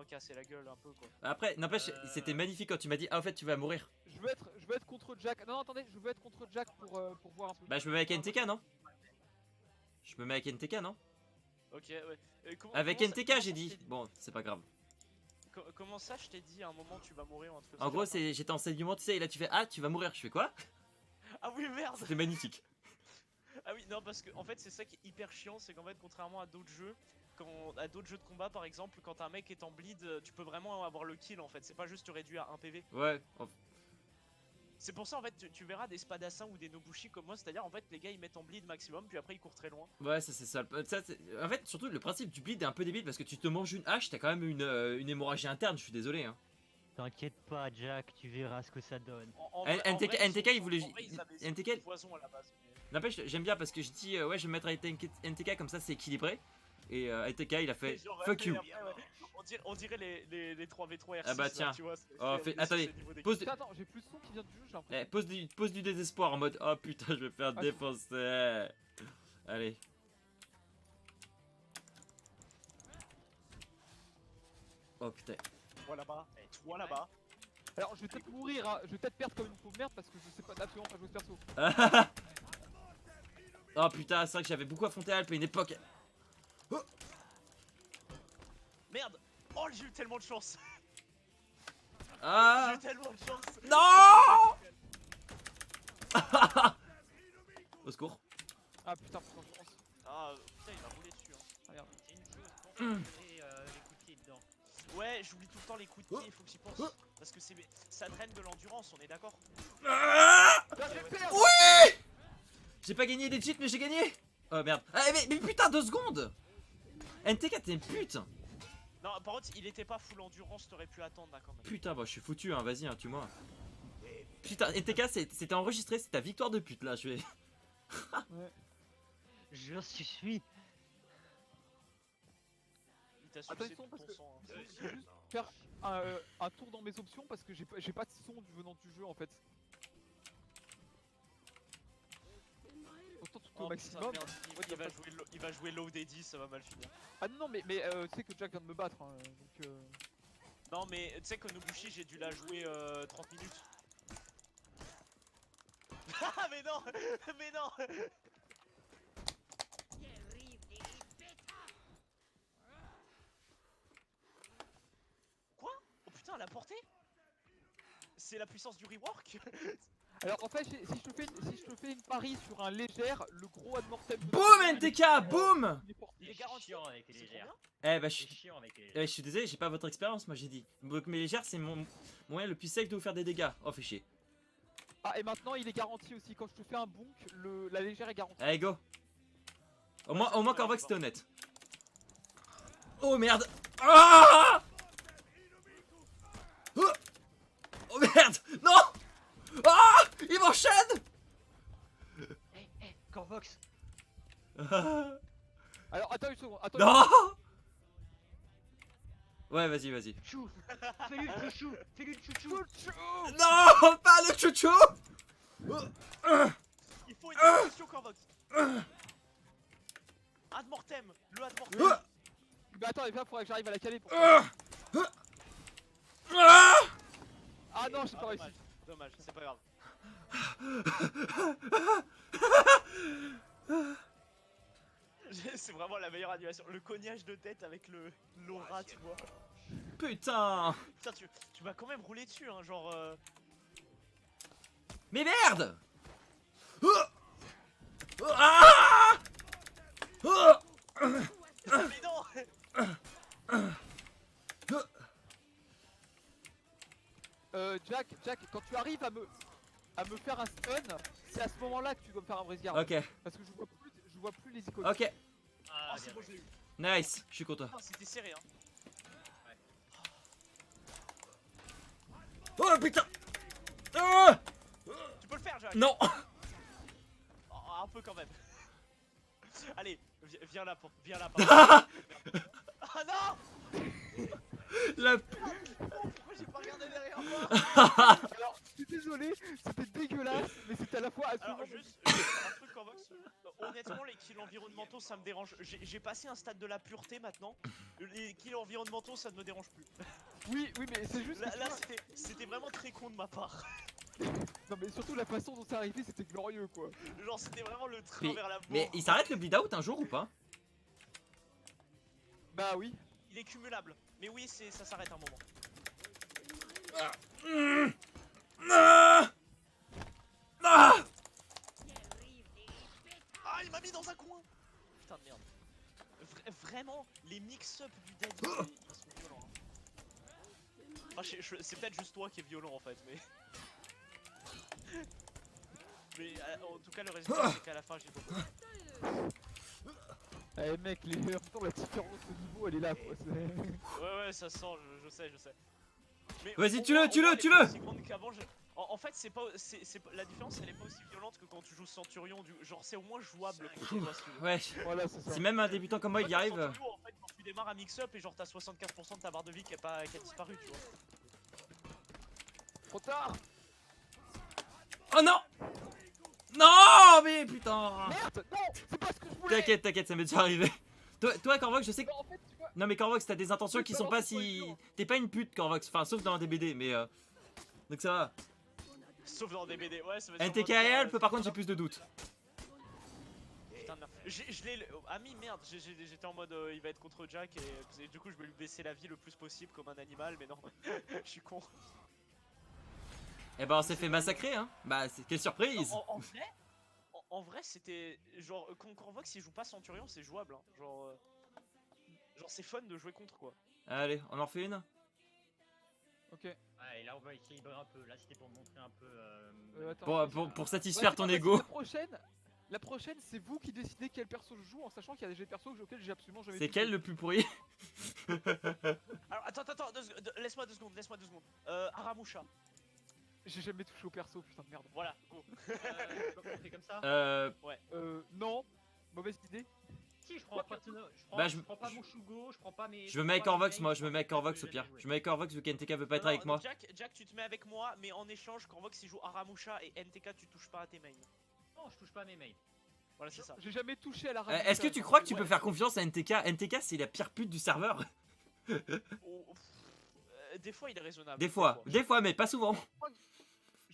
casser la gueule un peu quoi. Après, n'empêche, c'était magnifique quand tu m'as dit, ah, en fait, tu vas mourir. Je veux être contre Jack. Non, attendez, je veux être contre Jack pour voir un peu. Bah, je me mets avec NTK, non? Je me mets avec NTK, non? Ok, ouais. Avec comment ça- NTK, comment j'ai ça, dit. je t'ai dit Bon, c'est pas grave. Comment ça, je t'ai dit à un moment tu vas mourir ou un truc comme En ça, gros, à la fin j'étais en sédiment, tu sais, et là tu fais, ah, tu vas mourir. Je fais quoi? Ah oui, merde. C'était magnifique. Ah oui, non, parce que en fait, c'est ça qui est hyper chiant, c'est qu'en fait, contrairement à d'autres jeux, à d'autres jeux de combat par exemple, quand un mec est en bleed, tu peux vraiment avoir le kill en fait. C'est pas juste tu réduis à 1 PV. Ouais. C'est pour ça en fait, tu verras des Spadassins ou des Nobushi comme moi, c'est-à-dire en fait, les gars ils mettent en bleed maximum, puis après ils courent très loin. Ouais, ça c'est ça. En fait, surtout le principe du bleed est un peu débile parce que tu te manges une hache, t'as quand même une hémorragie interne, je suis désolé. Hein. T'inquiète pas, Jack, tu verras ce que ça donne. NTK, NTK, il voulait. NTK, poison à la base. n'empêche, j'aime bien parce que je dis, ouais, je vais me mettre avec NTK comme ça, c'est équilibré. Et NTK, il a fait Genre, fuck you. après, ouais, on dirait les 3v3 R6. Ah bah tiens. Là, tu vois, Oh, attendez, pose du... Attends, j'ai plus de son qui vient du jeu, j'ai l'impression. pose du désespoir en mode, oh putain, je vais me faire défoncer. Allez. Oh putain. Toi là-bas, toi là-bas. Alors, je vais peut-être mourir, hein. Je vais peut-être perdre comme une pauvre merde parce que je sais pas absolument pas jouer ce perso. Oh putain, c'est vrai que j'avais beaucoup affronté Alp à une époque. Oh. Merde. Oh, j'ai eu tellement de chance. Ah. J'ai eu tellement de chance. Non. Au secours. Ah putain, faut que je pense. Ah putain, il m'a roulé dessus. Hein. Ah merde. C'est une chose, pense à gérer les coups de pied dedans. Ouais, j'oublie tout le temps les coups de pied, il faut que j'y pense. Parce que ça draine de l'endurance, on est d'accord. Ah. Là, je vais perdre. Oui. J'ai pas gagné des cheats, mais j'ai gagné. Oh merde. Ah, mais putain, 2 secondes. NTK, t'es une pute. Non, par contre, il était pas full endurance, t'aurais pu attendre là quand même. Putain, bah je suis foutu, hein, vas-y, hein, tue-moi. Putain, NTK, c'était enregistré, c'est ta victoire de pute là, je vais. Je suis. Il t'a Attends, sucé ils sont tout parce ton que sang. je vais juste faire un tour dans mes options parce que j'ai pas de son venant du jeu en fait. Autant tout au Oh, maximum. putain, merde, il va jouer low Daddy, ça va mal finir. Ah non, mais tu sais que Jack vient de me battre, hein, donc Non, mais tu sais que Nobushi, j'ai dû la jouer 30 minutes. Ah, mais non. Mais non. Quoi? Oh putain, la portée? C'est la puissance du rework? Alors en fait, si je te fais une pari sur un légère, le gros Admortem. Boum, NTK, boum. Il est garanti. Chiant avec les C'est légères. combien? Eh bah C'est chiant avec les je légères. suis désolé, j'ai pas votre expérience, moi j'ai dit. Donc mes légères, c'est mon moyen le plus safe de vous faire des dégâts. Oh, fais chier. Ah, et maintenant il est garanti aussi. Quand je te fais un bonk, la légère est garantie. Allez, go. Au moins Corvox c'était honnête. Oh merde. Ah. Oh merde. Non. Ah. Il m'enchaîne. Corvox. Alors attends une seconde. Attends. Non. Ouais, vas-y. Chou. Fais-lui le chouchou. Fais-lui le chouchou. Non, pas le chouchou. Il faut une évolution, Corvox. Admortem. Le Admortem. Mais attends, il faudrait que j'arrive à la caler pour. Ah non, j'ai pas réussi. Dommage, c'est pas grave. C'est vraiment la meilleure animation. Le cognage de tête avec l'aura, tu vois. Putain. Putain, tu m'as quand même roulé dessus, hein, genre. Mais merde. Ah. Mais non. Jack, quand tu arrives à me faire un stun, c'est à ce moment-là que tu dois me faire un brise-garde. Ok, Parce que je vois plus les icônes. ok. Ah, Oh, c'est bon, je l'ai eu. Nice, je suis content. Oh, c'était serré, hein. Oh putain. Ah. Tu peux le faire, Jack. Non. Oh, un peu quand même. Allez, viens là, viens là. Ah non. La... Pourquoi j'ai pas regardé derrière moi? Alors, je suis désolé, c'était dégueulasse, mais c'était à la fois Alors absolument. juste un truc Corvox. honnêtement, les kills environnementaux, ça me dérange. J'ai passé un stade de la pureté maintenant. Les kills environnementaux, ça ne me dérange plus. Oui, mais c'est juste. Là, que tu là, vois- c'était vraiment très con de ma part. Non, mais surtout la façon dont c'est arrivé, c'était glorieux quoi. Genre, c'était vraiment le train Mais- vers la mort. Mais il s'arrête le bleed out un jour ou pas? Bah oui. Il est cumulable. Mais oui, ça s'arrête un moment. Ah ah Ah, il m'a mis dans un coin. Putain de merde. Vraiment, les mix-up du Daddy, ils sont violents. Hein. Enfin, c'est peut-être juste toi qui est violent en fait, mais... Mais en tout cas, le résultat, c'est qu'à la fin, j'ai beaucoup. Eh mec, en même temps, la différence de niveau elle est là quoi. Ouais, ça sent, je sais. Mais Vas-y, au tue-le, moins, tue-le, elle est tue-le. pas aussi grande qu'avant, en fait, la différence, elle est pas aussi violente que quand tu joues Centurion. Genre, c'est au moins jouable contre toi, si tu veux. Ouais, Voilà, c'est ça. si même un débutant comme moi il y Toi, dans arrive. Centurion, en fait, quand tu démarres à mix-up et genre t'as 75% de ta barre de vie qui a disparu, tu vois. Trop tard. Oh non! Non, mais putain! Merde, non, c'est pas ce que je voulais. T'inquiète, ça m'est déjà arrivé. Toi, Corvox, je sais que. Non, en fait, tu vois. Non, mais Corvox, t'as des intentions Oui, qui sont pas si. T'es pas une pute, Corvox. Enfin, sauf dans des BD, mais. Donc ça va. Sauf dans des BD, ouais, ça va être NTK et Alp, par contre, j'ai plus de doutes. Putain de merde. Je l'ai. Ami, merde, j'étais en mode il va être contre Jack et du coup, je vais lui baisser la vie le plus possible comme un animal, mais non. Je suis con. Eh ben, on s'est fait massacrer, hein. Bah, quelle surprise! En vrai, c'était. Genre, quand Corvox il joue pas Centurion, c'est jouable, hein. Genre c'est fun de jouer contre quoi. Allez, on en refait une? Ok. Ouais, et là on va équilibrer un peu. Là c'était pour montrer un peu. Attends. Pour satisfaire Ouais, ton c'est pas ego. La prochaine, c'est vous qui décidez quel perso je joue en sachant qu'il y a des jeux de persos auxquels j'ai absolument jamais C'est touché. quel le plus pourri? Alors, attends, laisse-moi 2 secondes. Aramusha. J'ai jamais touché au perso, putain de merde. Voilà, go. on fait comme ça. Non. Mauvaise idée. Si, je prends pas Tono, je prends pas mon Shugo, je prends pas mes. Je me mets avec Corvox, moi, je me mets avec Corvox au pire. Je me mets avec Corvox vu qu'NTK veut pas être Non, avec moi. Jack, tu te mets avec moi, mais en échange, Corvox il joue Aramusha et NTK, tu touches pas à tes mains. Non, je touche pas à mes mails. Voilà, c'est ça. J'ai jamais touché à la Est-ce que tu crois que tu peux faire confiance à NTK? NTK, c'est la pire pute du serveur. Des fois, il est raisonnable. Des fois, mais pas souvent.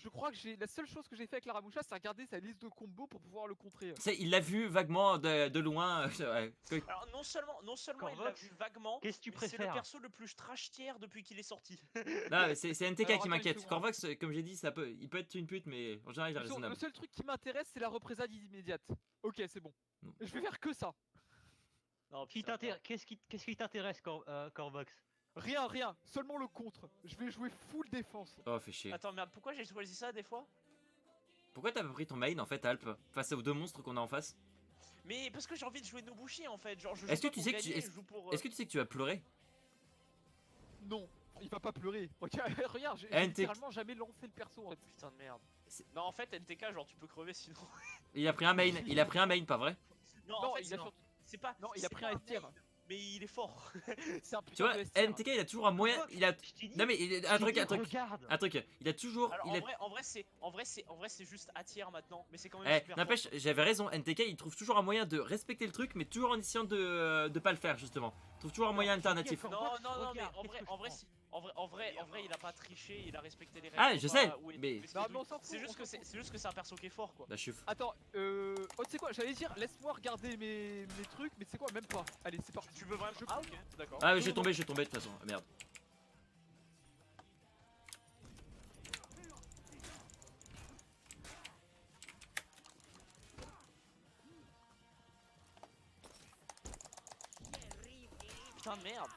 Je crois que la seule chose que j'ai fait avec la Ramusha, c'est regarder sa liste de combos pour pouvoir le contrer. Tu sais, il l'a vu vaguement de loin. Ouais. Alors, non seulement il l'a Corvox, vu vaguement, qu'est-ce que tu mais c'est le préfères? perso le plus trash tier depuis qu'il est sorti. Non, mais c'est NTK Alors, qui attends, m'inquiète. une seconde. Corvox, comme j'ai dit, il peut être une pute, mais en général, il est Le raisonnable. seul truc qui m'intéresse, c'est la représailles immédiate. Ok, c'est bon. Non. Je vais faire que ça. Non, Qu'est-ce qui t'intéresse, Corvox? Rien. Seulement le contre. Je vais jouer full défense. Oh, fais chier. Attends, merde, pourquoi j'ai choisi ça des fois? Pourquoi t'as pas pris ton main en fait, Alp, face aux deux monstres qu'on a en face? Mais parce que j'ai envie de jouer Nobushi en fait. Genre, je joue Est-ce que pas tu pour sais que gagner, tu- je joue pour. Est-ce que tu sais que tu vas pleurer? Non, il va pas pleurer. Regarde, regarde, j'ai NTK. littéralement jamais lancé le perso en fait. Putain de merde. C'est- Non, en fait, NTK, genre, tu peux crever sinon. Il a pris un main, pas vrai? Non, Non, en fait, il a non. surtout- C'est pas. Non, il a c'est pris pas un S-tier. main, mais il est fort. C'est un Tu putain vois, de S-tier. NTK il a toujours un moyen. Il a. Je t'ai dit, Non mais un truc. regarde. Il a toujours. Alors, il a- en vrai, c'est juste à tiers maintenant, mais c'est quand même Eh, super n'empêche, j'avais raison, NTK il trouve toujours un moyen de respecter le truc, mais toujours en essayant de pas le faire justement. Il trouve toujours un moyen alternatif. fort. Corvox, Non, mais regarde, en qu'est-ce vrai, que je en vrai, prends si. En vrai, il a pas triché, il a respecté les règles. Ah, faut je pas- sais, oui, mais- c'est Non, tout. mais on s'en fout, C'est on juste s'en que fout. c'est juste que c'est un perso qui est fort quoi. Bah, chef. Attends, oh, tu sais quoi, j'allais dire, laisse-moi regarder mes trucs, mais c'est quoi, même pas. Allez, c'est parti. Tu veux vraiment. Ah, ok, d'accord. Ah, je vais tomber de toute façon. Ah, merde. Putain de merde.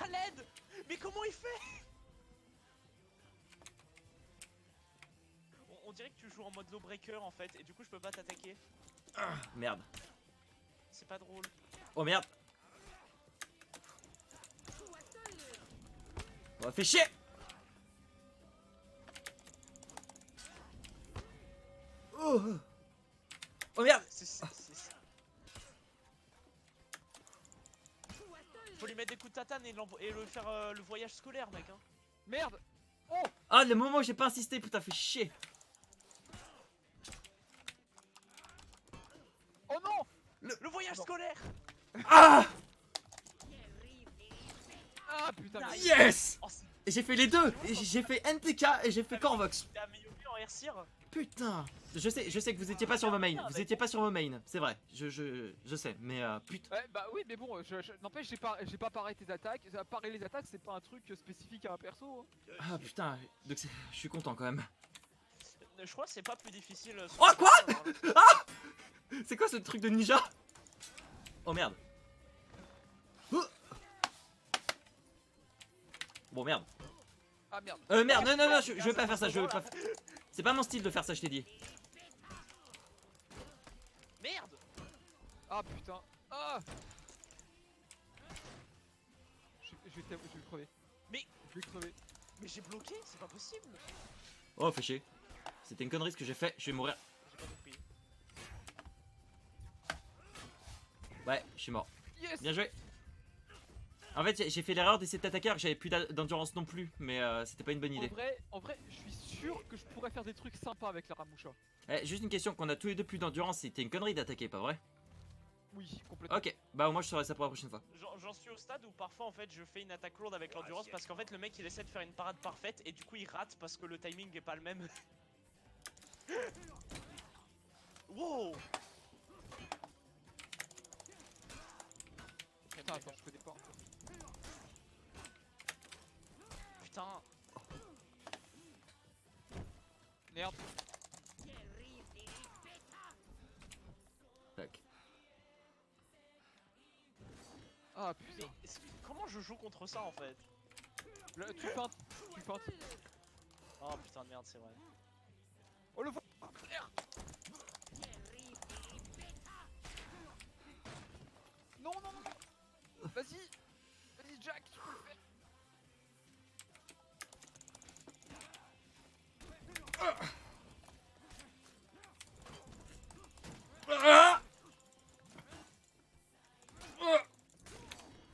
À l'aide. Mais comment il fait? On dirait que tu joues en mode low breaker en fait, et du coup je peux pas t'attaquer. Merde. C'est pas drôle. Oh merde. On fait chier. Oh, oh merde. Faut lui mettre des coups de tatane et le faire le voyage scolaire, mec. Hein. Merde. Ah, le moment où j'ai pas insisté, putain, fait chier. Ah Ah putain, mais- yes. Oh, c'est- Et j'ai fait les deux. Et j'ai fait NTK et j'ai fait Corvox. T'es amélioré en Airseer. Putain. Je sais que vous étiez pas sur vos mains. Vous étiez pas sur vos mains. C'est vrai. Je sais. Mais putain. Ouais, bah oui, mais bon, n'empêche, j'ai pas paré tes attaques. Parer les attaques, c'est pas un truc spécifique à un perso. Hein. Ah putain. Donc je suis content quand même. Je crois que c'est pas plus difficile. Oh, quoi Ah C'est quoi ce truc de ninja? Oh merde. Oh. Bon merde. Ah merde. Merde, non, je veux pas faire ça, je veux pas. C'est pas mon style de faire ça, je t'ai dit. Merde. Ah putain. Ah. Je vais crever. Mais- Je vais crever. Mais j'ai bloqué, c'est pas possible. Oh, fais chier. C'était une connerie ce que j'ai fait, je vais mourir. J'ai pas compris. Ouais, je suis mort. Yes. Bien joué. En fait, j'ai fait l'erreur d'essayer de t'attaquer alors que j'avais plus d'endurance non plus, mais c'était pas une bonne idée. En vrai, je suis sûr que je pourrais faire des trucs sympas avec la Ramusha. Juste une question, qu'on a tous les deux plus d'endurance, c'était une connerie d'attaquer, pas vrai? Oui, complètement. Ok, bah au moins je saurai ça pour la prochaine fois. J'en suis au stade où parfois en fait je fais une attaque lourde avec l'endurance parce qu'en fait le mec il essaie de faire une parade parfaite et du coup il rate parce que le timing est pas le même. Wow. Putain, attends, je connais pas. Putain. Merde. Tac. Ah Mais putain. comment je joue contre ça en fait? Là, tu feintes. Oh putain de merde, c'est vrai. Oh le frère. Non, non, non. Vas-y. Vas-y, Jack, tu peux le faire.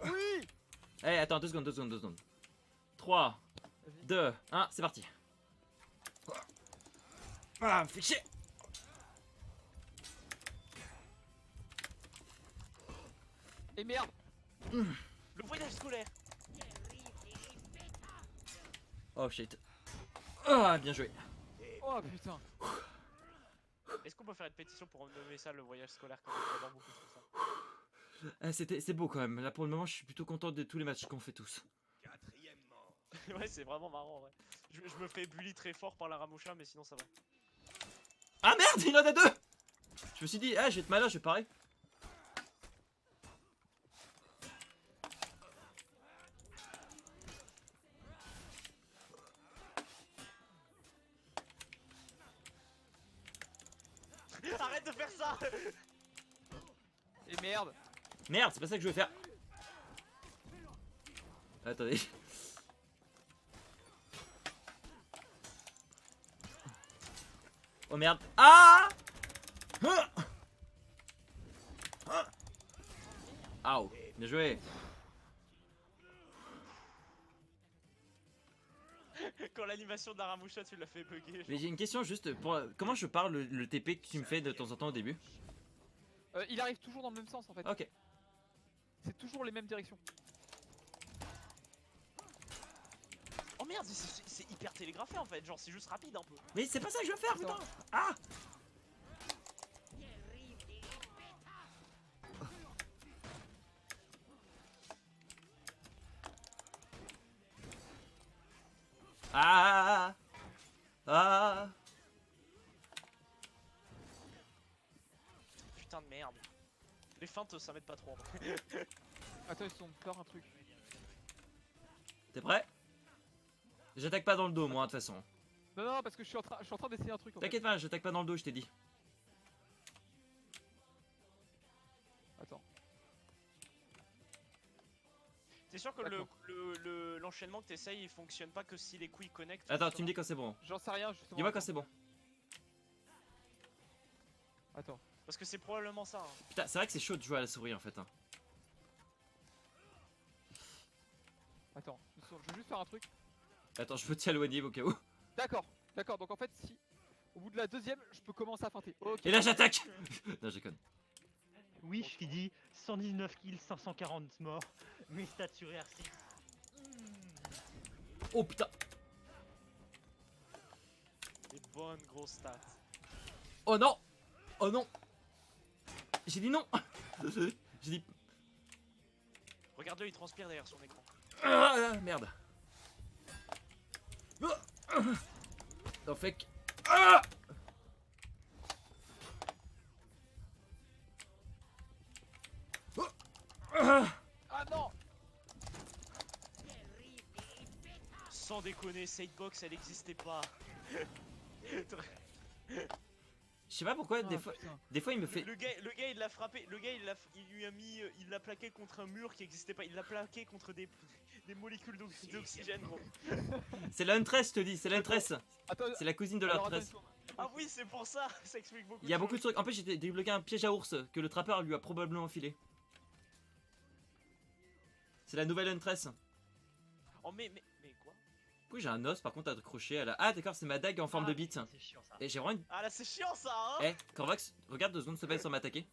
Oui. Eh, attends, 2 secondes. 3, 2, 1, c'est parti. Ah, fais chier. Et merde. Le voyage scolaire. Oh shit. Ah, bien joué. Oh putain. Est-ce qu'on peut faire une pétition pour nommer ça le voyage scolaire quand même? J'adore beaucoup trop ça. C'est beau quand même. Là pour le moment, je suis plutôt content de tous les matchs qu'on fait tous. Ouais, c'est vraiment marrant, ouais. Je me fais bully très fort par la Ramusha, mais sinon ça va. Ah merde, il en a deux. Je me suis dit, ah, je vais être malin, je vais pareil. Arrête de faire ça. Et merde. Merde, c'est pas ça que je veux faire. Attendez. Oh merde. Ah. Aouh, bien joué. Quand l'animation de la Ramusha, tu l'as fait bugger. Mais j'ai une question juste pour comment je parle le TP que tu me fais de temps en temps au début. Il arrive toujours dans le même sens en fait. Ok. C'est toujours les mêmes directions. Oh merde, c'est hyper télégraphé en fait, genre c'est juste rapide un peu. Mais c'est pas ça que je veux faire, putain. Ah. Ah. Ah. Putain de merde. Les feintes ça m'aide pas trop en vrai. Attends, ils sont peur un truc. T'es prêt? J'attaque pas dans le dos, moi, de toute façon. Non, non, parce que je suis en train d'essayer un truc en fait. T'inquiète pas, j'attaque pas dans le dos, je t'ai dit. Attends. T'es sûr que D'accord. l'enchaînement que t'essayes il fonctionne pas que si les coups ils connectent? Attends, tu me dis quand c'est bon. J'en sais rien justement. Dis-moi quand c'est bon. Attends. Parce que c'est probablement ça. Hein. Putain, c'est vrai que c'est chaud de jouer à la souris en fait. Hein. Attends. Je veux juste faire un truc. Attends, je peux t'éloigner au cas où. D'accord. D'accord. Donc en fait, si au bout de la deuxième, je peux commencer à feinter. Ok. Et là, j'attaque. Non, je déconne. Wish qui dit 119 kills, 540 morts, mes stats sur R6. Oh putain. Des bonnes grosses stats. Oh non. Oh non. J'ai dit non. J'ai dit... Regarde-le, il transpire derrière son écran. Ah, merde. Non, fake. Ah. Ah non. Sans déconner, Sidebox elle existait pas. Je sais pas pourquoi Ah, putain. des fois il me fait... Le gars il l'a frappé, le gars il lui a mis, il l'a plaqué contre un mur qui existait pas, il l'a plaqué contre des molécules d'oxygène gros. C'est la Huntress, je te dis, c'est la Huntress. Attends, C'est la cousine de la alors, attends Huntress. une seconde. Ah oui c'est pour ça, ça explique beaucoup. Il y a beaucoup de trucs. En plus, j'ai débloqué un piège à ours que le trappeur lui a probablement enfilé. C'est la nouvelle Huntress. Oh mais quoi? Oui, j'ai un os par contre à accrocher à la... Ah d'accord, c'est ma dague en forme de bite. C'est chiant ça. Et j'ai vraiment une... Ah là c'est chiant ça hein. Eh, Corvax, regarde 2 secondes, se met sans m'attaquer.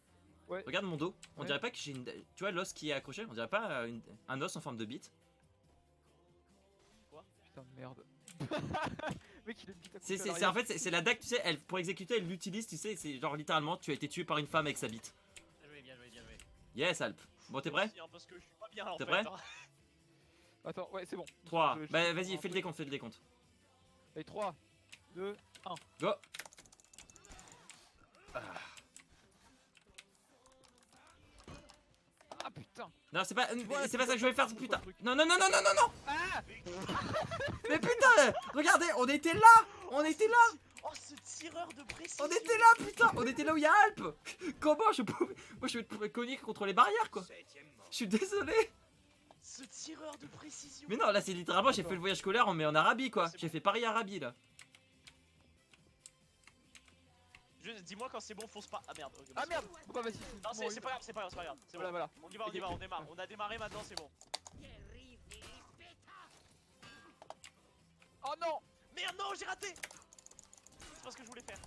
Ouais. Regarde mon dos. On Ouais. dirait pas que j'ai une... Tu vois l'os qui est accroché? On dirait pas un os en forme de bite. Putain de merde. Mec, il a une bite à C'est couper à en l'arrière. fait, c'est la dague, tu sais, elle, pour exécuter, elle l'utilise, tu sais, c'est genre littéralement, tu as été tué par une femme avec sa bite. Bien joué, bien joué, bien joué. Yes, Alp. Bon, t'es prêt? Aussi, hein, parce que je suis pas bien en T'es fait. prêt hein. Attends, ouais, c'est bon. 3. Je- Bah je- vas-y, fais le décompte, fais le décompte. Allez, 3, 2, 1. Go. Ah putain. Non, c'est pas Ouais, ça que je voulais faire, putain. truc. Non, non, non, non, non, non, non. Ah. Mais putain, regardez, on était là. On était là. Oh ce tireur de précision. On était là, putain. On était là où il y a Alp. Comment je pouvais... Moi, je vais te cogner contre les barrières, quoi. Je suis désolé. Ce tireur de précision. Mais non, là, c'est littéralement, j'ai fait le voyage scolaire, mais en Arabie, quoi. C'est J'ai bon. fait Paris-Arabie, là. Dis-moi quand c'est bon, fonce pas. Ah merde. ok, Ah c'est merde. bon. Bon, bah vas-y. Non c'est pas grave, c'est pas grave, c'est pas grave. C'est Voilà, bon. voilà. On y va, on y va, on démarre. On a démarré maintenant, c'est bon. Oh non. Merde non, j'ai raté. C'est pas ce que je voulais faire.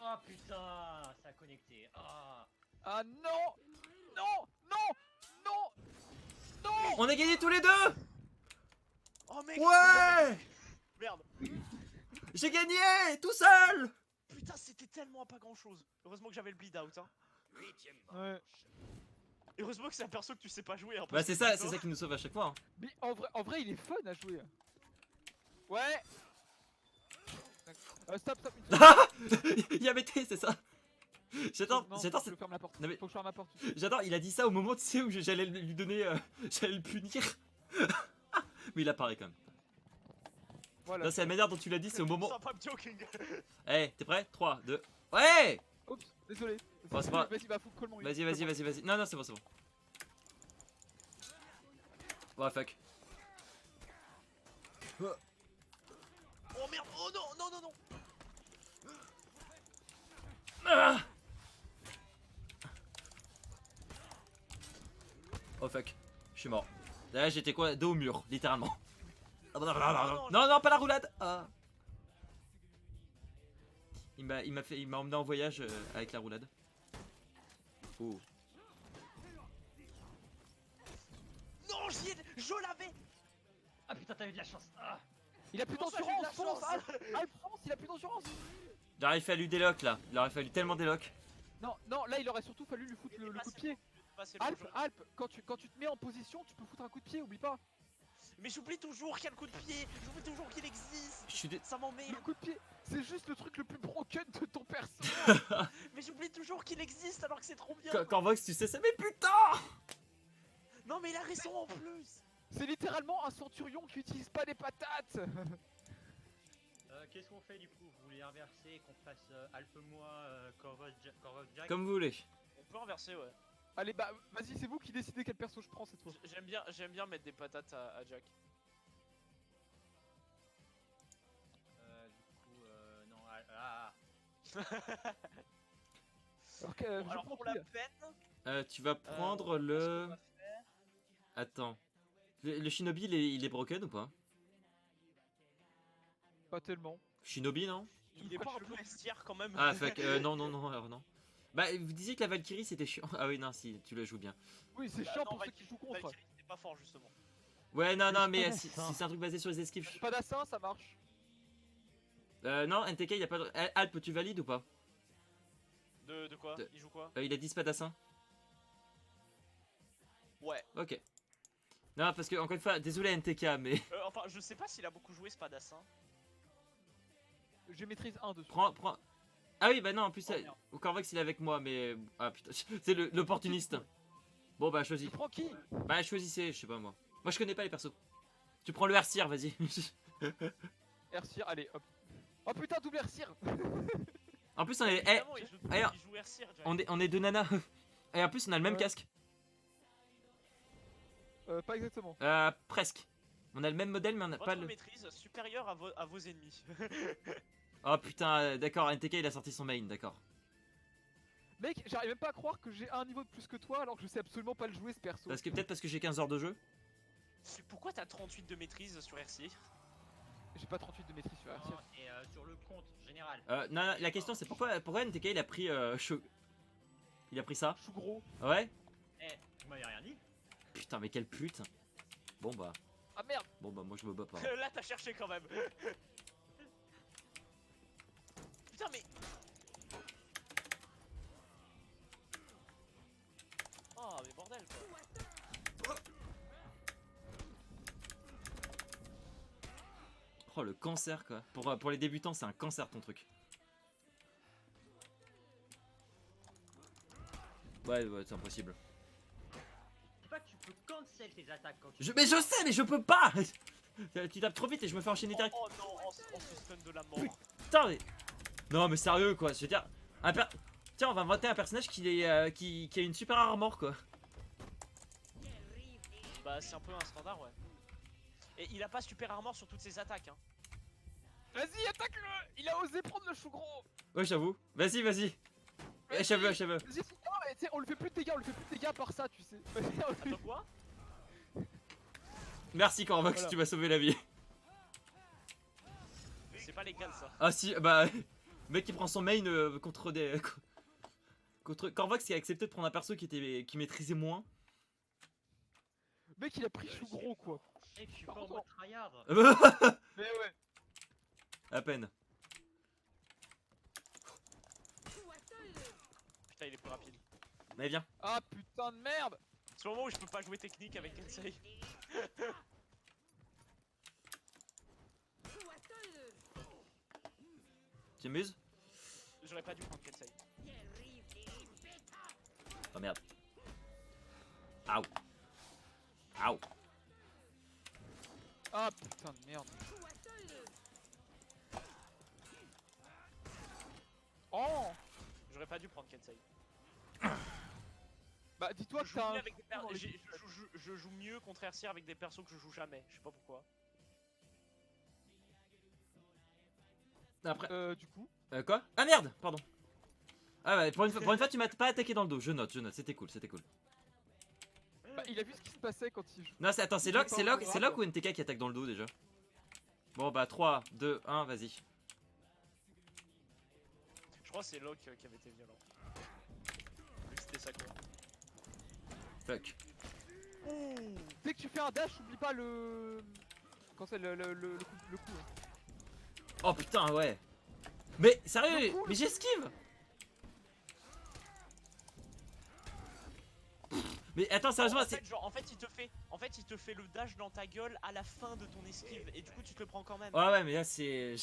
Oh putain, ça a connecté. Ah. Ah non. Non. Non. Non. Non. On a gagné tous les deux. Oh mec. Ouais. Merde. J'ai gagné, tout seul. Putain, c'était tellement pas grand chose. Heureusement que j'avais le bleed out hein. Ouais. Et heureusement que c'est un perso que tu sais pas jouer. Hein, Bah parce c'est que ça, putain. c'est ça qui nous sauve à chaque fois. Hein. Mais en vrai, il est fun à jouer. Ouais. Stop, stop. Une seconde. Il y a BT, c'est ça. J'attends, Non, j'attends, faut que je ferme la porte. Non, mais- Faut que je ferme la porte. j'attends. Il a dit ça au moment, tu sais, où j'allais lui donner, j'allais le punir. Mais il apparaît quand même. Voilà. Là, c'est la manière dont tu l'as dit, c'est au moment. Stop, I'm joking. Eh, t'es prêt? 3, 2. Ouais! Oups, désolé. Bon, c'est pas- Vas-y, bah faut call mon Vas-y, vas-y, vas-y, vas-y. Non, non, c'est bon, c'est bon. Oh fuck. Oh merde. Oh non, non, non, non. Ah! Oh fuck. Je suis mort. Là, j'étais quoi? Dos au mur, littéralement. Non, non, pas la roulade. Ah. Il m'a emmené en voyage avec la roulade. Oh. Non, je l'avais. Ah putain, t'as eu de la chance. Ah. Il a plus Comment ça, j'ai de la d'endurance, fonce, chance Alp, fonce, il a plus d'endurance. Il aurait fallu des locks là. Il aurait fallu tellement des locks. Non, non, là il aurait surtout fallu lui foutre le coup de pied. Passer le Alp, jeu. Alp, quand tu te mets en position, tu peux foutre un coup de pied, oublie pas. Mais j'oublie toujours qu'il y a le coup de pied. J'oublie toujours qu'il existe. Je suis dé... Ça m'emmerde. Le coup de pied, c'est juste le truc le plus broken de ton perso. Mais j'oublie toujours qu'il existe alors que c'est trop bien. Quand Vox, tu sais ça. Mais putain! Non mais il a raison en plus. C'est littéralement un centurion qui utilise pas des patates. Qu'est-ce qu'on fait du coup? Vous voulez inverser, qu'on fasse Alpe-moi, Corvus Jack? Comme vous voulez. On peut renverser ouais. Allez, bah vas-y, c'est vous qui décidez quel perso je prends cette fois. J'aime bien mettre des patates à Jack. Du coup, non, ah. Alors, que, Bon, je alors prends pour qui, la là peine. Tu vas prendre ce qu'on le... va faire- Attends. Le shinobi, il est broken ou pas? Pas tellement. Shinobi, non? Il est pas un peu S-tier quand même. Ah, fuck, non, non, non, alors non. Bah, vous disiez que la Valkyrie c'était chiant. Ah oui, non, si, tu la joues bien. Oui, c'est Bah, chiant non, pour ceux qui jouent contre. Valkyrie, c'était pas fort justement. Ouais, non, Mais non, c'est mais pas si, ça. si c'est un truc basé sur les esquives. Spadassin, ça marche. Non, NTK, il a pas de. Alp, tu valides ou pas? De quoi? De- Il joue quoi? Il a 10 spadassin. Ouais. Ok. Non, parce que, encore une fois, désolé NTK, mais. Enfin, je sais pas s'il a beaucoup joué Spadassin. Je maîtrise 1 dessus. Prends. Ah oui, bah non, en plus, Oh, merde. Corvox il est avec moi, mais. Ah putain, c'est l'opportuniste. Bon, bah, choisis. Tu prends qui? Bah, choisissez, je sais pas moi. Moi, je connais pas les persos. Tu prends le Hercir, vas-y. Ercir, allez hop. Oh putain, double Ercir. En plus, on est. Évidemment, il joue alors, Ercir direct. On est deux nanas. Et en plus, on a le même Ouais. casque. Pas exactement. Presque. On a le même modèle, mais on a Votre pas le. maîtrise supérieure à vos ennemis. Oh putain, d'accord, NTK il a sorti son main, d'accord. Mec, j'arrive même pas à croire que j'ai un niveau de plus que toi alors que je sais absolument pas le jouer ce perso. Parce que peut-être parce que j'ai 15 heures de jeu. Pourquoi t'as 38 de maîtrise sur Ercir? J'ai pas 38 de maîtrise sur Ercir. Et sur le compte général. Non, non, la question c'est pourquoi NTK il a pris il a pris ça. Je suis gros. Ouais. Eh, vous m'avez rien dit. Putain, mais quelle pute. Bon bah, Ah merde. moi je me bats pas. Là, t'as cherché quand même. Putain, mais. Oh, mais bordel quoi. Oh le cancer quoi. Pour les débutants c'est un cancer ton truc. Ouais, c'est impossible. C'est pas que tu peux cancel tes attaques quand tu. Mais je sais, mais je peux pas. Tu tapes trop vite et je me fais enchaîner direct. Oh non, on se stun de la mort. Putain, mais... Non mais sérieux quoi, je veux dire... Tiens, on va inventer un personnage qui a une super armor quoi. Bah, c'est un peu un standard, ouais. Et il a pas super armor sur toutes ses attaques, hein. Vas-y, attaque-le. Il a osé prendre le chou gros. Ouais, j'avoue. Vas-y. Vas-y. Achève-le. Vas-y, non, mais tu sais, on lui fait plus de dégâts, par ça, tu sais. Attends, quoi? Merci Corvox, Voilà. tu m'as sauvé la vie. C'est pas légal ça. Ah si, bah... Mec qui prend son main contre des... Contre Corvox qui a accepté de prendre un perso qui maîtrisait moins. Mec, il a pris chou gros quoi. Eh, je suis Par pas en contre, mode tryhard. Mais ouais. À peine. Putain, il est plus rapide. Mais viens. Ah putain de merde. C'est le moment où je peux pas jouer technique avec Kensei. Tu m'amuses? J'aurais pas dû prendre Kensei. Oh merde. Aouh. Aouh. Ah putain de merde. Oh. J'aurais pas dû prendre Kensei. Bah dis-toi Je que joue, t'as mieux un... avec des je joue mieux contre Ercir avec des persos que je joue jamais. Je sais pas pourquoi. Après... du coup... quoi? Ah merde, pardon. Ah ouais, pour une fois tu m'as pas attaqué dans le dos, je note, c'était cool. Bah il a vu ce qui se passait quand il joue. Non, attends, c'est Locke ou NTK qui attaque dans le dos déjà? Bon bah 3, 2, 1, vas-y. Je crois que c'est Locke qui avait été violent. Vu que c'était ça quoi. Fuck. Dès que tu fais un dash, oublie pas le... Quand c'est le coup. Hein. Oh putain, ouais. Mais sérieux, Le coup, mais j'esquive. Mais attends, sérieusement, en c'est... fait, genre, en fait, il te fait le dash dans ta gueule à la fin de ton esquive et du coup tu te le prends quand même. Ouais, mais là c'est...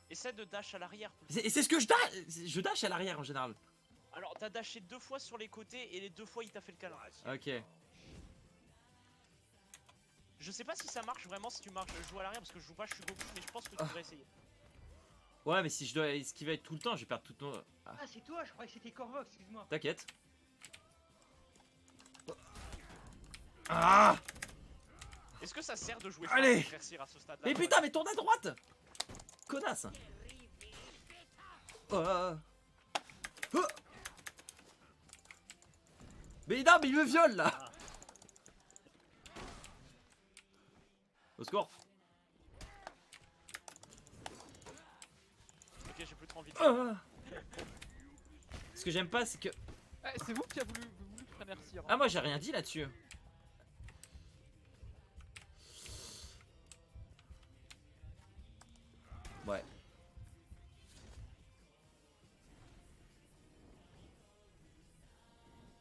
Essaie de dash à l'arrière. Et c'est ce que je dash. Je dash à l'arrière en général. Alors t'as dashé 2 fois sur les côtés et les 2 fois il t'a fait le câlin. Ok. Je sais pas si ça marche vraiment si tu marches, je joue à l'arrière parce que je joue pas, je suis Goku, mais je pense que tu devrais essayer. Ouais, mais si je dois esquiver tout le temps, je vais perdre tout le temps. Ah, Ah, c'est toi, je croyais que c'était Corvox, excuse-moi. t'inquiète. Ah. Est-ce que ça sert de jouer Allez. contre Ercir à ce stade-là? Mais putain, mais tourne à droite. Connasse. Oh. Oh. Mais non, mais il me viole là. Ah. Au secours. envie de. Ah. Ce que j'aime pas, c'est que. Eh, c'est vous qui avez voulu Frenercir. Ah, moi j'ai rien dit là-dessus. Ouais.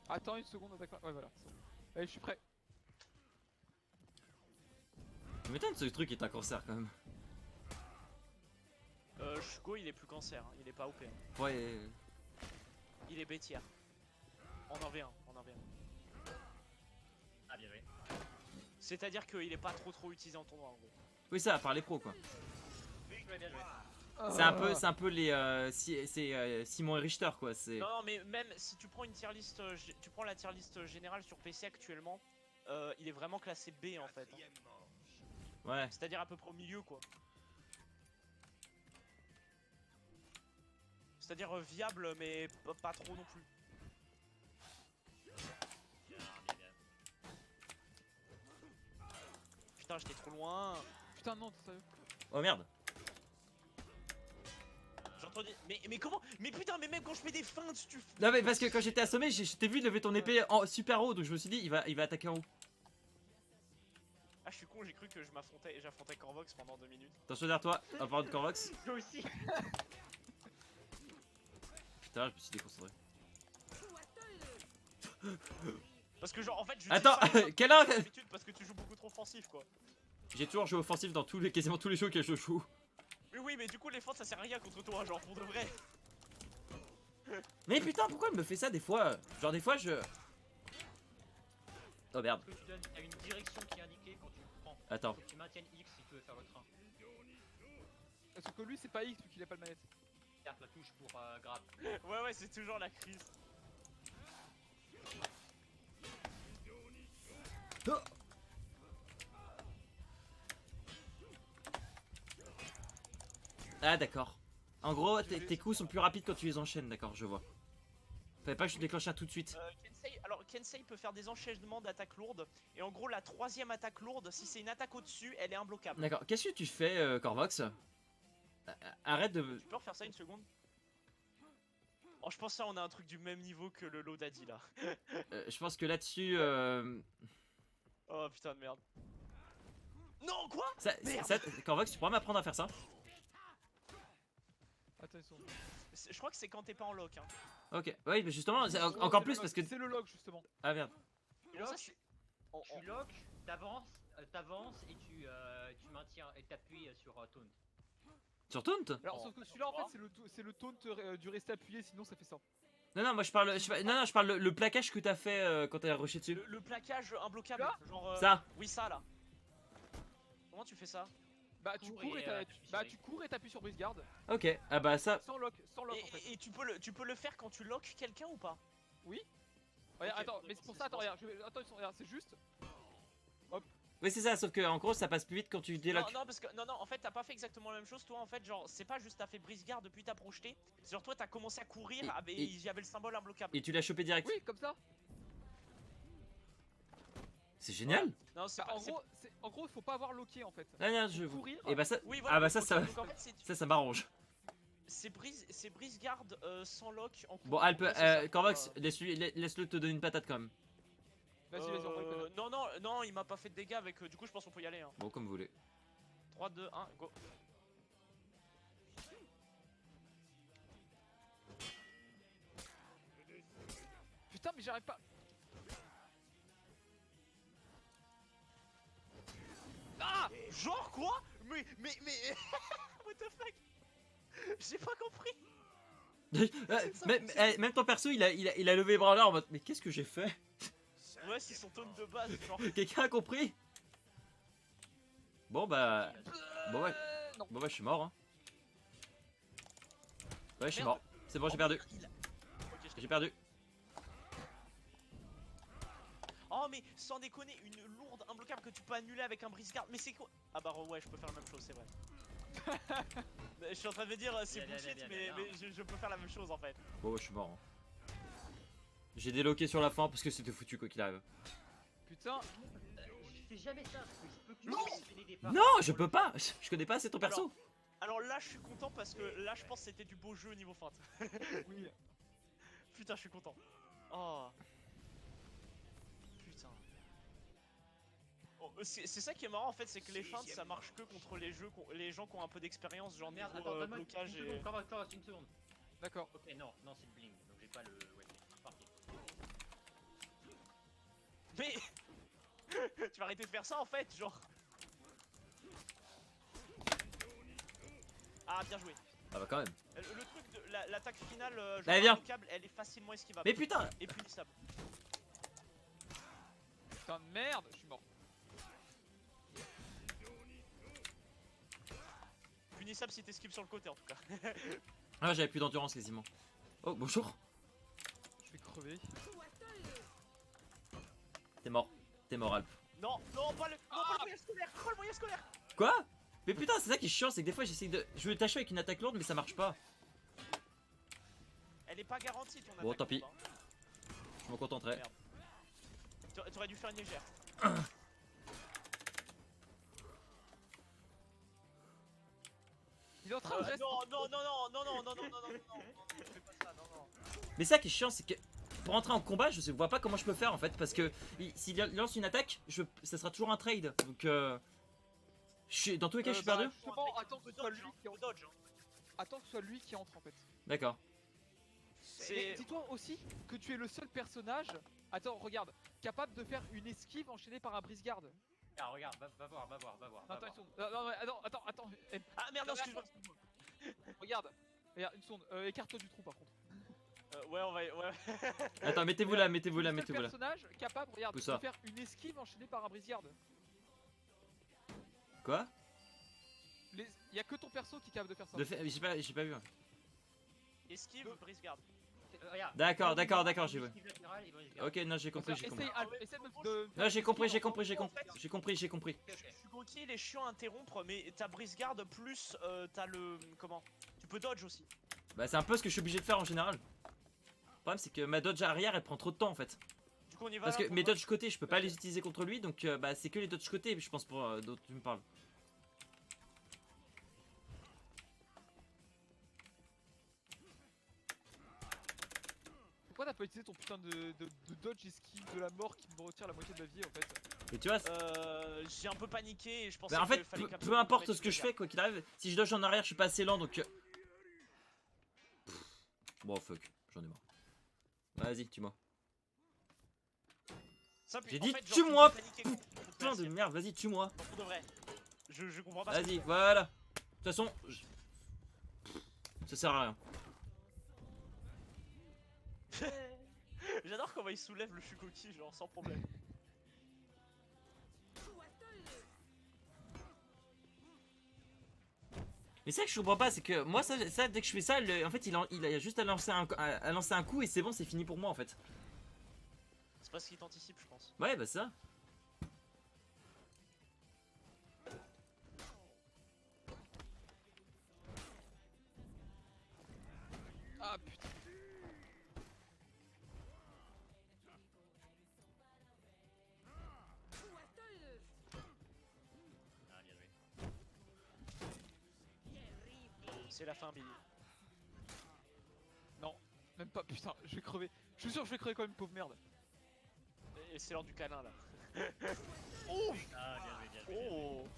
Attends une seconde, attaque. Ouais, voilà. c'est bon. Allez, je suis prêt. Tu m'étonnes, ce truc est un cancer quand même. Shugo il est plus cancer, hein, il est pas OP. Hein. Ouais. Il est bêtière. En 1v1, en 1v1. Ah, bien joué. C'est-à-dire qu'il est pas trop utilisé en tournoi en gros. Oui, ça, à part les pros quoi. Bien joué, bien joué. C'est un peu les. C'est Simon et Richter quoi. C'est. Non, mais même si tu prends une tier list, tu prends la tier list générale sur PC actuellement, il est vraiment classé B en fait. Hein. Ouais. C'est-à-dire à peu près au milieu quoi. C'est-à-dire viable mais pas trop non plus. Bien, bien, bien. Putain, j'étais trop loin. Putain, non, t'es sérieux. Oh merde. J'entends dire. Mais comment? Mais putain, mais même quand je fais des feintes, tu. Non, mais parce que quand j'étais assommé, je t'ai vu lever ton épée en super haut, donc je me suis dit, il va attaquer en haut. Ah, je suis con, j'ai cru que j'affrontais Corvox pendant 2 minutes. Attention derrière toi, à part de Corvox. Toi aussi. Putain, je me suis déconcentré. Parce que genre en fait je Attends, dis ça quelle heure d'habitude parce que tu joues beaucoup trop offensif quoi. J'ai toujours joué offensif dans quasiment tous les jeux que je joue. Oui mais du coup les feintes ça sert à rien contre toi genre pour de vrai. Mais putain, pourquoi elle me fait ça des fois? Genre des fois je. Oh merde. Parce que tu donnes, t'as une direction qui est indiquée quand tu le prends. Attends. Faut que tu maintiennes X si tu veux faire le train. Parce que lui, c'est pas X vu qu'il a pas le manette. Regarde la touche pour grab. Ouais c'est toujours la crise. Oh. Ah d'accord. En gros, tes coups sont plus rapides quand tu les enchaînes, d'accord, je vois. Fallait pas que je déclenche un tout de suite. Kensei peut faire des enchaînements d'attaques lourdes et en gros la troisième attaque lourde si c'est une attaque au-dessus elle est imbloquable. D'accord, qu'est-ce que tu fais, Corvox? Arrête de. Tu peux refaire ça une seconde? Oh je pense ça on a un truc du même niveau que le lot d'Adi là. Je pense que là-dessus. Oh putain de merde. Non quoi? Corvox, tu pourras m'apprendre à faire ça? Attends, ils sont. Je crois que c'est quand t'es pas en lock hein. Ok, oui, mais justement, C'est encore le plus lock, parce que. C'est le log justement. Ah merde. Bon, ça, c'est- Tu lock, t'avances et tu maintiens et t'appuies sur taunt. Sur Taunt? Alors, Oh. sauf que celui-là, en fait, c'est le taunt du rester appuyé, sinon ça fait ça. Non, non, moi je parle. Non, je parle le plaquage que t'as fait quand t'as rushé dessus. le plaquage imbloquable. Là Genre, Ça. Oui, ça là. Comment tu fais ça? Bah, tu Cours cours et, et t'appuies sur X. tu cours et t'appuies sur brise garde. Ok, ah bah ça. Sans lock en fait. Et tu peux le faire quand tu lock quelqu'un ou pas? Regarde, Ok, attends, mais c'est pour ça, attends, regarde, attends, regarde, c'est juste. Oui, c'est ça, sauf que en gros ça passe plus vite quand tu déloques. Non, parce que non, en fait, t'as pas fait exactement la même chose. Toi, en fait, genre, c'est pas juste t'as fait brise garde depuis t'as projeté. C'est genre, toi, t'as commencé à courir et il y avait le symbole imbloquable. Et tu l'as chopé direct. Oui, comme ça. C'est génial. Non, c'est Bah, pas. en gros, il faut pas avoir locké en fait. Non, non, je. Courir. Et bah ça. Oui, voilà. Ah bah ça, donc, ça. donc, en fait, Ça m'arrange. c'est brise garde sans lock en cours. Bon, elle peut. En gros, c'est ça, Corvox, quoi. laisse-le te donner une patate quand même. Vas-y, envoie le connard. Non, il m'a pas fait de dégâts avec. Du coup, je pense qu'on peut y aller. Hein. Bon, comme vous voulez. 3, 2, 1, go. Putain, mais j'arrive pas. Ah! Genre quoi? Mais. What the fuck? J'ai pas compris! Même ton perso, il a levé les bras en l'air en mode. Mais qu'est-ce que j'ai fait? Ouais, c'est son tone de base, genre. Quelqu'un a compris? Bon bah. Bon ouais. Non. Bon bah je suis mort hein. Ouais je suis Merde. mort. C'est bon j'ai perdu. Ok, J'ai perdu. Oh, mais sans déconner, une lourde imbloquable que tu peux annuler avec un brise-garde. Mais c'est quoi? Ah bah ouais, je peux faire la même chose, c'est vrai. Mais je suis en train de me dire, c'est Bien, bien, bullshit, bien, mais bien. je peux faire la même chose en fait. Bon ouais je suis mort hein. J'ai déloqué sur la fin parce que c'était foutu quoi qu'il arrive. Putain, Je fais jamais ça parce que je peux que Non. enchaîner des parts Non je peux pas. Je connais pas assez ton perso. Alors là, je suis content parce que là, je pense que c'était du beau jeu au niveau feinte. Oui. Putain, je suis content. Oh. Putain. Oh, c'est ça qui est marrant en fait, c'est que les feintes ça marche que contre les jeux, les gens qui ont un peu d'expérience, genre Merde, niveau attends, donne-moi blocage une et. seconde, Corvax, une seconde. D'accord. Ok, non, non, c'est le bling, donc j'ai pas le. Ouais, c'est parti. Mais tu vas arrêter de faire ça en fait, genre. Ah, bien joué. Ah bah quand même. Le truc de l'attaque finale, genre Allez, viens. impeccable, elle est facilement esquivable. Mais putain. Et punissable. Putain de merde, je suis mort. Punissable si t'esquives sur le côté en tout cas. Ah j'avais plus d'endurance quasiment. Oh bonjour. Je vais crever. T'es mort. T'es mort Alp. Non, non, pas le moyen scolaire. Pas le moyen scolaire. Quoi? Mais putain c'est ça qui est chiant, c'est que des fois j'essaie de. Je veux tâcher avec une attaque lourde mais ça marche pas. Elle est pas garantie ton attaque. Bon, tant pis. lourde, hein. Je me contenterai. Merde. T'aurais dû faire une légère. Il est en train de rester. Non, non, non, non, non, non, non, non, non, non, non, non, fais pas ça, non, non. Mais ça qui est chiant c'est que pour entrer en combat je vois pas comment je peux faire en fait parce que s'il lance une attaque, ça sera toujours un trade. Donc dans tous les cas je suis perdu. Justement, attends que ce soit lui qui entre. Dodge. Attends que ce soit lui qui entre en fait. D'accord. Mais dis-toi aussi que tu es le seul personnage. Attends, regarde, capable de faire une esquive enchaînée par un brise-garde. Ah, regarde, va voir, va voir, va voir. Non, va attends, voir. une seconde. Non, non, attends. Ah merde, non, excuse-moi. Regarde, une seconde. Écarte-toi du trou par contre. Ouais, on va. Ouais. Attends mettez-vous là, mettez-vous là, mettez-vous là. personnage capable, regarde, Où de ça faire une esquive enchaînée par un brise-garde. Quoi? Y a que ton perso qui est capable de faire ça. J'ai pas vu. Esquive, brise garde. Regarde. D'accord, j'ai vu. Esquive latérale et brise garde. Ok non j'ai compris, j'ai compris. Essaye, Alp, essaye de. Non j'ai compris, j'ai compris. Ok. J'ai compris. Shugoki il est chiant à interrompre, mais t'as brise garde plus t'as le. Comment? Tu peux dodge aussi. Bah c'est un peu ce que je suis obligé de faire en général. Le problème c'est que ma dodge arrière elle prend trop de temps en fait. Du coup, on y va. Parce là, que pour mes dodge. dodge côté je peux pas les utiliser contre lui donc bah c'est que les dodge côté je pense pour dont tu me parles. Pourquoi t'as pas utilisé ton putain de dodge esquive de la mort qui me retire la moitié de la vie en fait? Et tu vois J'ai un peu paniqué et je pensais bah, en qu'il fait fallait peu qu'absolument importe mettre ce que une je fais quoi qu'il arrive, si je dodge en arrière je suis pas assez lent donc bon fuck, j'en ai marre. Vas-y tue-moi. Simple, J'ai en dit, fait, genre, tue-moi, tu peux paniquer contre la Putain de cible. merde, vas-y tue-moi. Non, pour de vrai. Je comprends pas. ce que Vas-y tu fais. voilà. De toute façon ça sert à rien. J'adore comment il soulève le Shugoki, genre sans problème. Mais c'est ça que je comprends pas, c'est que moi ça dès que je fais ça, en fait il a juste à lancer un coup et c'est bon, c'est fini pour moi en fait. C'est pas ce qu'il t'anticipe, je pense. Ouais bah ça. Ah putain. Ah, bien joué. C'est la fin, Billy. Non, même pas, putain, je vais crever. Je suis sûr que je vais crever quand même, pauvre merde. Et c'est l'heure du câlin là. Ah, bien joué, bien joué. Oh.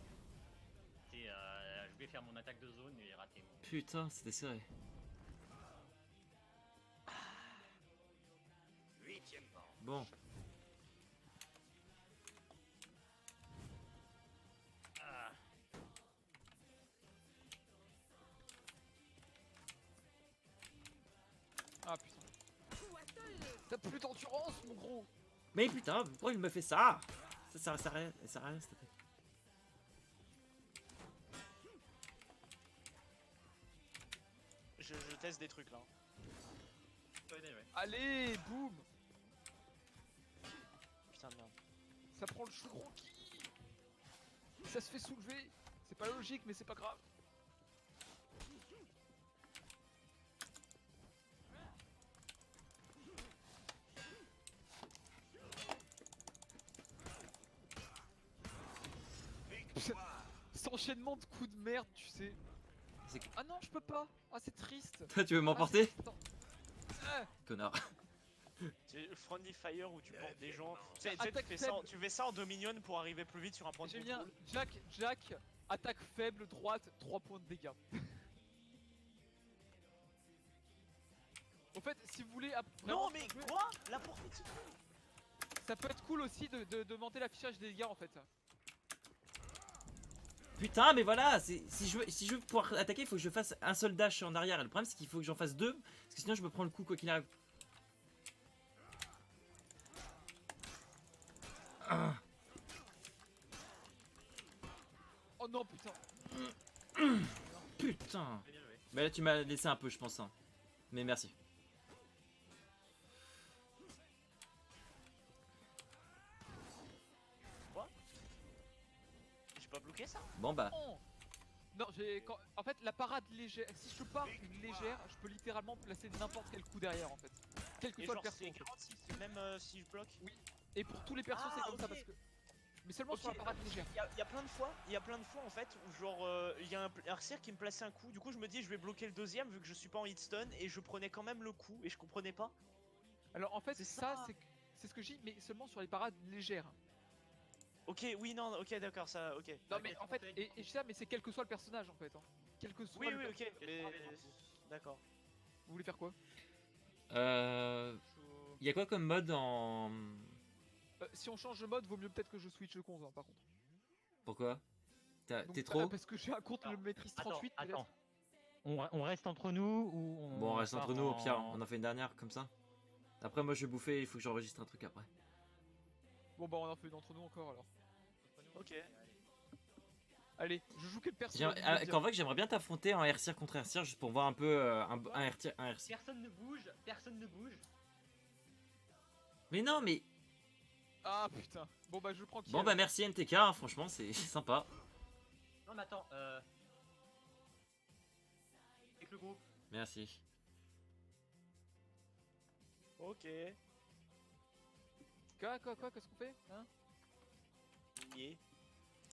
Je voulais faire mon attaque de zone et raté. Putain, c'était serré. Bon. Ah. Ah putain. T'as plus d'endurance, mon gros. Mais putain, pourquoi il me fait ça? Ça sert à rien, ça sert à rien cette attaque. Je teste des trucs là. Ouais, bien joué. Allez, boum. Putain de merde. Ça prend le Shugoki. Ça se fait soulever. C'est pas logique, mais c'est pas grave. Cet enchaînement de coups de merde, tu sais. C'est que- Ah non, je peux pas. Ah, c'est triste. Toi, tu veux Ah, m'emporter? Attends. Connard. C'est Friendly Fire où tu portes des gens. Tu sais, Attaque faible. tu fais ça en Dominion pour arriver plus vite sur un point de J'ai bien contrôle. Jack, attaque faible, droite, 3 points de dégâts. En fait, si vous voulez. Non vraiment mais jouer, quoi? La portée de ce truc. ça peut être cool aussi de monter l'affichage des dégâts en fait. Putain, mais voilà, si je veux pouvoir attaquer, il faut que je fasse un seul dash en arrière. Et le problème, c'est qu'il faut que j'en fasse deux, parce que sinon je me prends le coup quoi qu'il arrive. Ah. Oh non, putain. Putain. Bien joué. Mais là, tu m'as laissé un peu, je pense. Hein. Mais merci. J'ai pas bloqué ça? Bon bah, Oh non, en fait, la parade légère. Si je pars une légère, je peux littéralement placer n'importe quel coup derrière en fait. Quel que Et soit genre le perso. c'est en fait. garanti, c'est même si je bloque. Et pour tous les persos, Ah, c'est comme ça ok. parce que. Mais seulement Ok, sur la parade légère. Il y a plein de fois en fait où genre il y a un arcier qui me plaçait un coup, du coup je me dis je vais bloquer le deuxième vu que je suis pas en hitstun et je prenais quand même le coup et je comprenais pas. Alors en fait, C'est ça, ça. c'est ce que je dis, mais seulement sur les parades légères. Ok, oui, non, ok, d'accord, ça, ok. Non, Ok, mais c'est en fait, parfait. et je dis ça, mais c'est quel que soit le personnage en fait. Hein. Quel que soit Oui, le oui, perso. ok, mais. D'accord. Vous voulez faire quoi? il y a quoi comme mode en... Si on change de mode, vaut mieux peut-être que je switch le 11 hein, par contre. Pourquoi? Donc, T'es trop? Parce que j'ai un compte le maîtrise 38 peut-être. Attends. On reste entre nous ou on. Bon, on reste part entre nous, au pire, en- on en fait une dernière, comme ça. Après, moi, je vais bouffer, il faut que j'enregistre un truc après. Bon bah on en fait une entre nous encore alors. Ok. Allez, je joue quel perso? Qu'en vrai, j'aimerais bien t'affronter en air contre air juste pour voir un peu un air. Personne ne bouge, personne ne bouge. Mais non, mais... Ah putain. Bon bah je prends qui Bon, bah merci NTK, hein, franchement, c'est sympa. Non mais attends, avec le groupe. Merci. Ok. Quoi, qu'est-ce qu'on fait hein? Yeah.